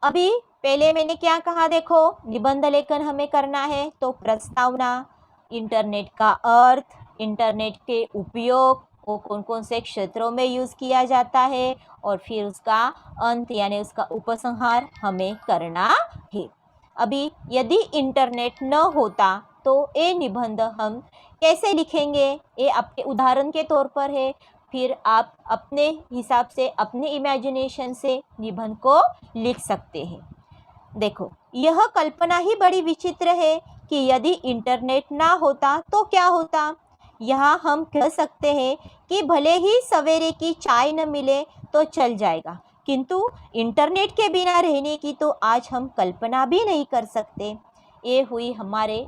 अभी पहले मैंने क्या कहा, देखो निबंध लेखन हमें करना है तो प्रस्तावना, इंटरनेट का अर्थ, इंटरनेट के उपयोग, वो कौन कौन से क्षेत्रों में यूज़ किया जाता है, और फिर उसका अंत यानी उसका उपसंहार हमें करना है। अभी यदि इंटरनेट न होता तो ये निबंध हम कैसे लिखेंगे, ये आपके उदाहरण के तौर पर है। फिर आप अपने हिसाब से, अपने इमेजिनेशन से निबंध को लिख सकते हैं। देखो, यह कल्पना ही बड़ी विचित्र है कि यदि इंटरनेट ना होता तो क्या होता। यहाँ हम कह सकते हैं कि भले ही सवेरे की चाय न मिले तो चल जाएगा, किंतु इंटरनेट के बिना रहने की तो आज हम कल्पना भी नहीं कर सकते। ये हुई हमारे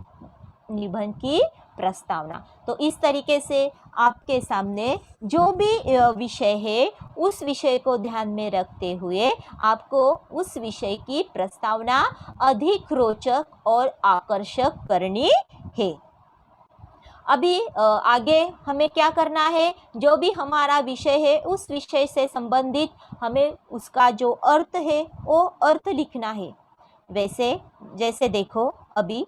निबंध की प्रस्तावना। तो इस तरीके से आपके सामने जो भी विषय है उस विषय को ध्यान में रखते हुए आपको उस विषय की प्रस्तावना अधिक रोचक और आकर्षक करनी है। अभी आगे हमें क्या करना है, जो भी हमारा विषय है उस विषय से संबंधित हमें उसका जो अर्थ है वो अर्थ लिखना है। जैसे देखो, अभी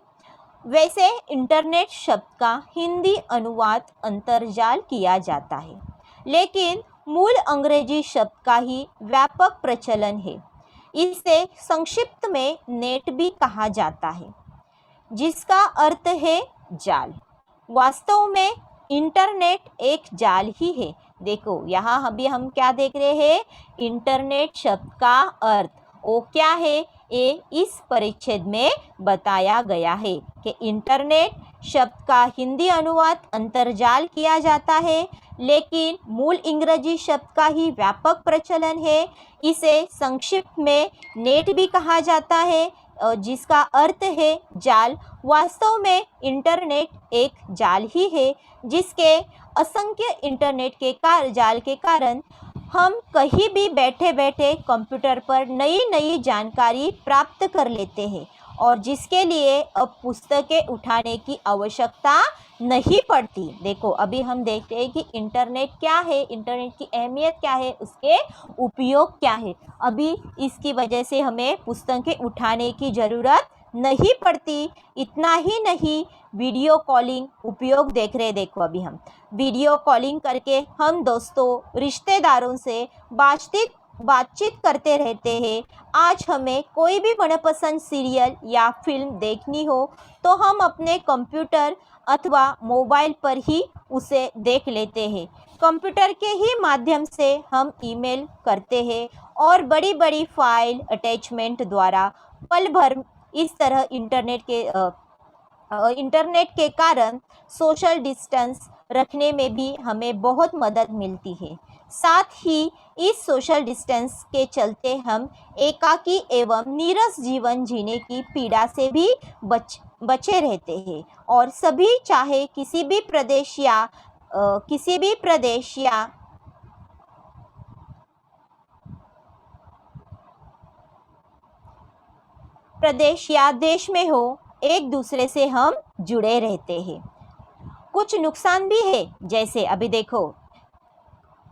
वैसे इंटरनेट शब्द का हिंदी अनुवाद अंतर्जाल किया जाता है, लेकिन मूल अंग्रेजी शब्द का ही व्यापक प्रचलन है। इसे संक्षिप्त में नेट भी कहा जाता है, जिसका अर्थ है जाल। वास्तव में इंटरनेट एक जाल ही है। देखो, यहाँ अभी हम क्या देख रहे हैं, इंटरनेट शब्द का अर्थ वो क्या है, ये इस परिच्छेद में बताया गया है कि इंटरनेट शब्द का हिंदी अनुवाद अंतर्जाल किया जाता है, लेकिन मूल अंग्रेजी शब्द का ही व्यापक प्रचलन है। इसे संक्षिप्त में नेट भी कहा जाता है, जिसका अर्थ है जाल। वास्तव में इंटरनेट एक जाल ही है, जिसके असंख्य इंटरनेट के जाल के कारण हम कहीं भी बैठे बैठे कंप्यूटर पर नई नई जानकारी प्राप्त कर लेते हैं, और जिसके लिए अब पुस्तकें उठाने की आवश्यकता नहीं पड़ती। देखो अभी हम देखते हैं कि इंटरनेट क्या है, इंटरनेट की अहमियत क्या है, उसके उपयोग क्या है। अभी इसकी वजह से हमें पुस्तकें उठाने की ज़रूरत नहीं पड़ती। इतना ही नहीं, वीडियो कॉलिंग उपयोग देख रहे। देखो अभी हम वीडियो कॉलिंग करके हम दोस्तों रिश्तेदारों से बातचीत करते रहते हैं। आज हमें कोई भी मनपसंद सीरियल या फिल्म देखनी हो तो हम अपने कंप्यूटर अथवा मोबाइल पर ही उसे देख लेते हैं। कंप्यूटर के ही माध्यम से हम ईमेल करते हैं और बड़ी बड़ी फाइल अटैचमेंट द्वारा पल भर इस तरह इंटरनेट के कारण सोशल डिस्टेंस रखने में भी हमें बहुत मदद मिलती है। साथ ही इस सोशल डिस्टेंस के चलते हम एकाकी एवं नीरस जीवन जीने की पीड़ा से भी बचे रहते हैं, और सभी चाहे किसी भी प्रदेश या देश में हो, एक दूसरे से हम जुड़े रहते हैं। कुछ नुकसान भी है, जैसे अभी देखो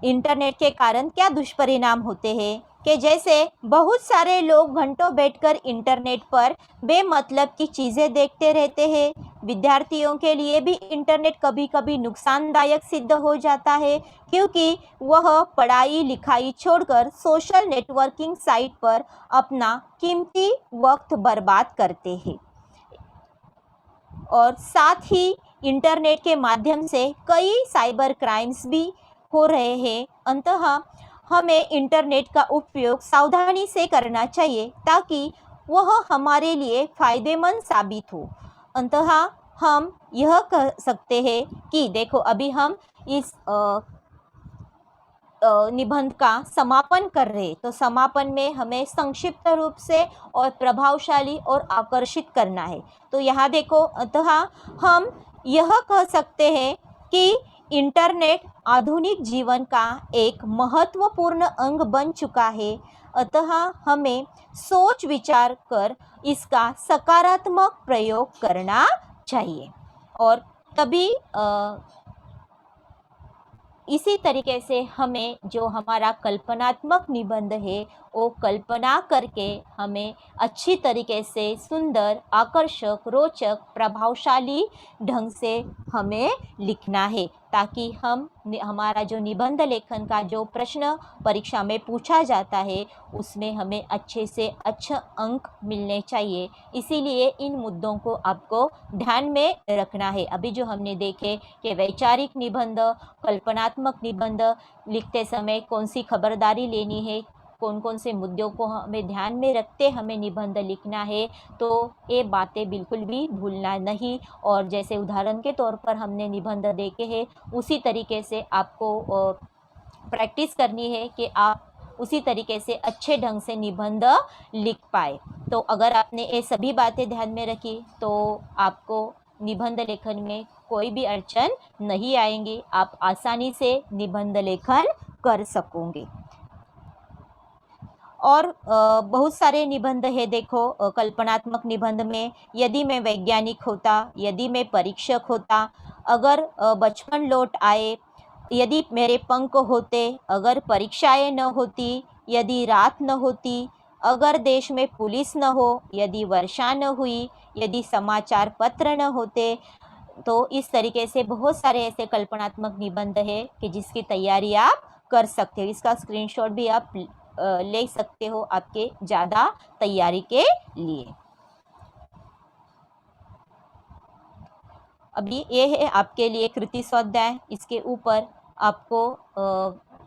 इंटरनेट के कारण क्या दुष्परिणाम होते हैं कि जैसे बहुत सारे लोग घंटों बैठकर इंटरनेट पर बेमतलब की चीज़ें देखते रहते हैं। विद्यार्थियों के लिए भी इंटरनेट कभी कभी नुकसानदायक सिद्ध हो जाता है, क्योंकि वह पढ़ाई लिखाई छोड़कर सोशल नेटवर्किंग साइट पर अपना कीमती वक्त बर्बाद करते हैं। और साथ ही इंटरनेट के माध्यम से कई साइबर क्राइम्स भी हो रहे हैं। अंततः हमें इंटरनेट का उपयोग सावधानी से करना चाहिए ताकि वह हमारे लिए फ़ायदेमंद साबित हो। अंततः हम यह कह सकते हैं कि देखो अभी हम इस निबंध का समापन कर रहे, तो समापन में हमें संक्षिप्त रूप से और प्रभावशाली और आकर्षित करना है। तो यहाँ देखो, अतः हम यह कह सकते हैं कि इंटरनेट आधुनिक जीवन का एक महत्वपूर्ण अंग बन चुका है। अतः हमें सोच विचार कर इसका सकारात्मक प्रयोग करना चाहिए, और तभी इसी तरीके से हमें जो हमारा कल्पनात्मक निबंध है वो कल्पना करके हमें अच्छी तरीके से सुंदर, आकर्षक, रोचक, प्रभावशाली ढंग से हमें लिखना है, ताकि हमारा जो निबंध लेखन का जो प्रश्न परीक्षा में पूछा जाता है उसमें हमें अच्छे से अच्छा अंक मिलने चाहिए। इसीलिए इन मुद्दों को आपको ध्यान में रखना है। अभी जो हमने देखे कि वैचारिक निबंध, कल्पनात्मक निबंध लिखते समय कौन सी खबरदारी लेनी है, कौन कौन से मुद्दों को हमें ध्यान में रखते हमें निबंध लिखना है, तो ये बातें बिल्कुल भी भूलना नहीं। और जैसे उदाहरण के तौर पर हमने निबंध देखे हैं, उसी तरीके से आपको प्रैक्टिस करनी है कि आप उसी तरीके से अच्छे ढंग से निबंध लिख पाए। तो अगर आपने ये सभी बातें ध्यान में रखी तो आपको निबंध लेखन में कोई भी अड़चन नहीं आएंगी, आप आसानी से निबंध लेखन कर सकोगे। और बहुत सारे निबंध है। देखो कल्पनात्मक निबंध में, यदि मैं वैज्ञानिक होता, यदि मैं परीक्षक होता, अगर बचपन लौट आए, यदि मेरे पंख होते, अगर परीक्षाएं न होती, यदि रात न होती, अगर देश में पुलिस न हो, यदि वर्षा न हुई, यदि समाचार पत्र न होते। तो इस तरीके से बहुत सारे ऐसे कल्पनात्मक निबंध है कि जिसकी तैयारी आप कर सकते हो। इसका स्क्रीनशॉट भी आप ले सकते हो आपके ज़्यादा तैयारी के लिए। अभी ये है आपके लिए कृति स्वाध्याय। इसके ऊपर आपको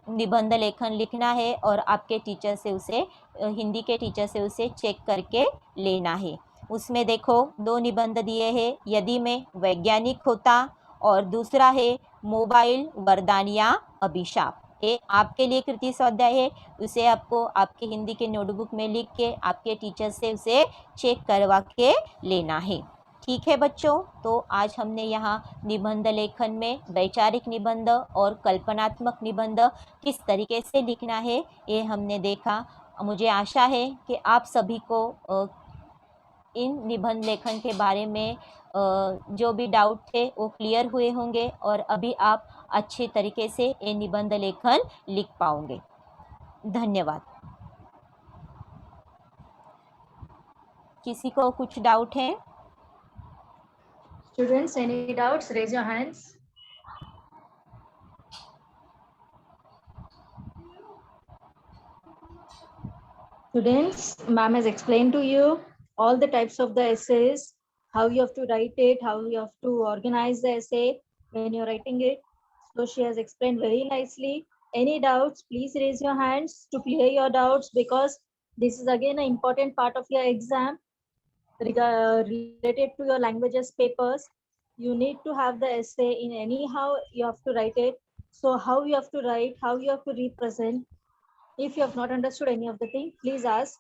निबंध लेखन लिखना है और आपके टीचर से उसे हिंदी के टीचर से उसे चेक करके लेना है। उसमें देखो 2 निबंध दिए हैं, यदि मैं वैज्ञानिक होता, और दूसरा है मोबाइल वरदान या अभिशाप। ये आपके लिए कृति स्वाध्याय है, उसे आपको आपके हिंदी के नोटबुक में लिख के आपके टीचर से उसे चेक करवा के लेना है। ठीक है बच्चों, तो आज हमने यहाँ निबंध लेखन में वैचारिक निबंध और कल्पनात्मक निबंध किस तरीके से लिखना है ये हमने देखा। मुझे आशा है कि आप सभी को इन निबंध लेखन के बारे में जो भी डाउट थे वो क्लियर हुए होंगे और अभी आप अच्छे तरीके से ये निबंध लेखन लिख पाओगे। धन्यवाद। किसी को कुछ डाउट है? Students, any doubts? Raise your hands. Students, ma'am has explained to you all the types of the essays, how you have to write it, how you have to organize the essay when you're writing it. So she has explained very nicely. Any doubts, please raise your hands to clear your doubts, because this is again an important part of your exam related to your languages papers. You need to have the essay in anyhow you have to write it. So how you have to write, how you have to represent. If you have not understood any of the thing, please ask.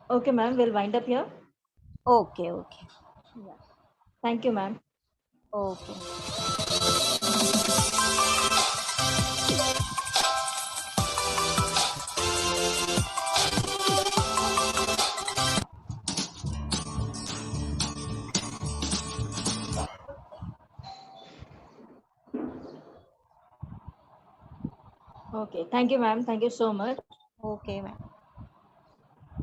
Okay, ma'am, we'll wind up here. Okay. Yeah. Thank you, ma'am. Okay. Okay, thank you, ma'am. Thank you so much. Okay ma'am.